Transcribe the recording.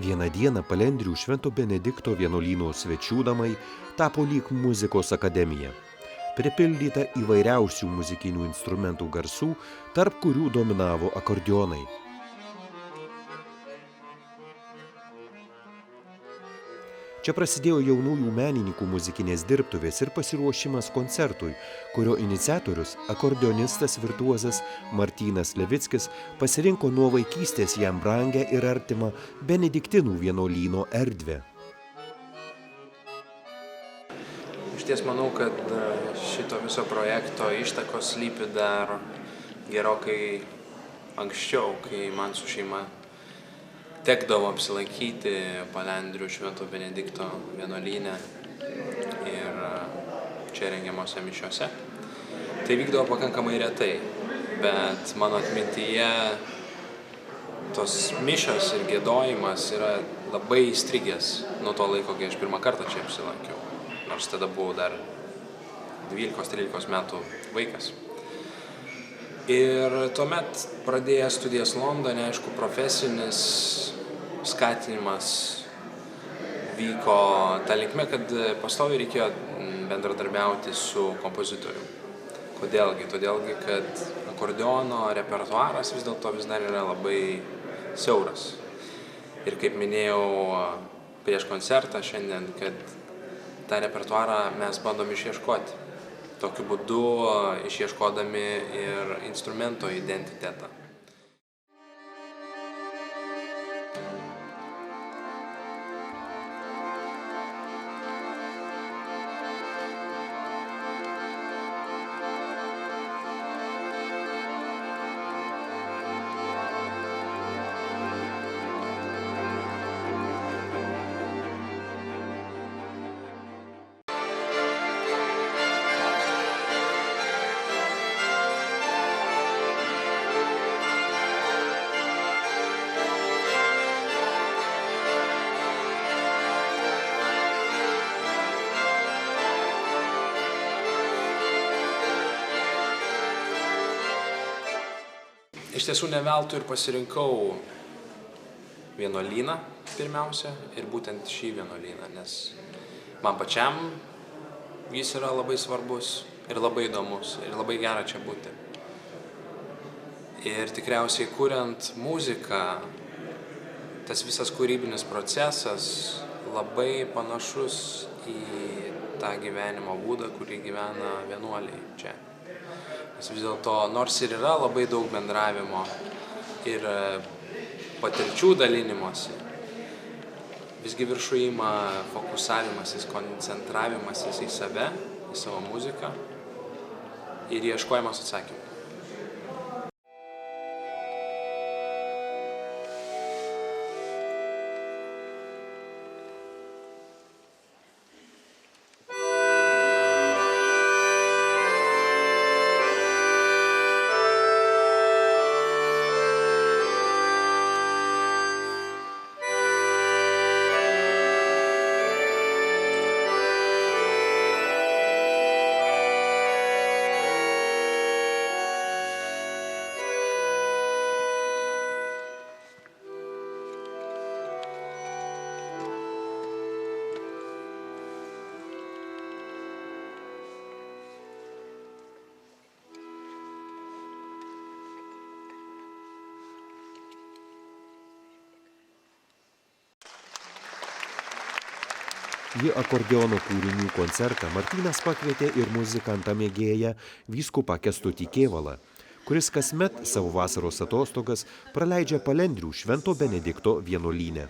Vieną dieną Palendrių Švento Benedikto vienuolyno svečių namai tapo lyg muzikos akademija, pripildyta įvairiausių muzikinių instrumentų garsų, tarp kurių dominavo akordeonai. Čia prasidėjo jaunųjų menininkų muzikinės dirbtuvės ir pasiruošimas koncertui, kurio iniciatorius, akordeonistas virtuozas Martynas Levickis, pasirinko nuo vaikystės jam brangę ir artimą Benediktinų vienuolyno erdvę. Išties manau, kad šito viso projekto ištakos slypi dar gerokai anksčiau, kai man su šeima tekdavo apsilankyti Palendrių Švento Benedikto vienuolyne ir čia rengiamose mišiose. Tai vykdavo pakankamai retai, bet mano atmintyje tos mišios ir giedojimas yra labai įstrigęs nuo to laiko, kai aš pirmą kartą čia apsilankiau, nors tada buvau dar 12-13 metų vaikas. Ir tuomet pradėjęs studijas Londone, aišku, profesinis skatinimas vyko ta linkme, kad pastoviai reikėjo bendradarbiauti su kompozitorium. Kodėlgi? Todėlgi, kad akordeono repertuaras vis dėlto vis dar yra labai siauras. Ir kaip minėjau prieš koncertą šiandien, kad tą repertuarą mes bandom išieškoti. Tokiu būdu išieškodami ir instrumento identitetą. Iš tiesų ne veltui ir pasirinkau vienuolyną pirmiausia ir būtent šį vienuolyną, nes man pačiam jis yra labai svarbus ir labai įdomus ir labai gera čia būti. Ir tikriausiai kuriant muziką, tas visas kūrybinis procesas labai panašus į tą gyvenimo būdą, kurį gyvena vienuoliai čia. Nes vis dėlto, nors ir yra labai daug bendravimo ir patirčių dalinimosi, visgi viršų ima fokusavimasis, koncentravimasis į save, į savo muziką ir ieškojimas atsakymų. Į akordeono kūrinių koncertą Martynas pakvietė ir muzikantą mėgėją vyskupą Kęstutį Kėvalą, kuris kasmet savo vasaros atostogas praleidžia Palendrių Švento Benedikto vienuolyne.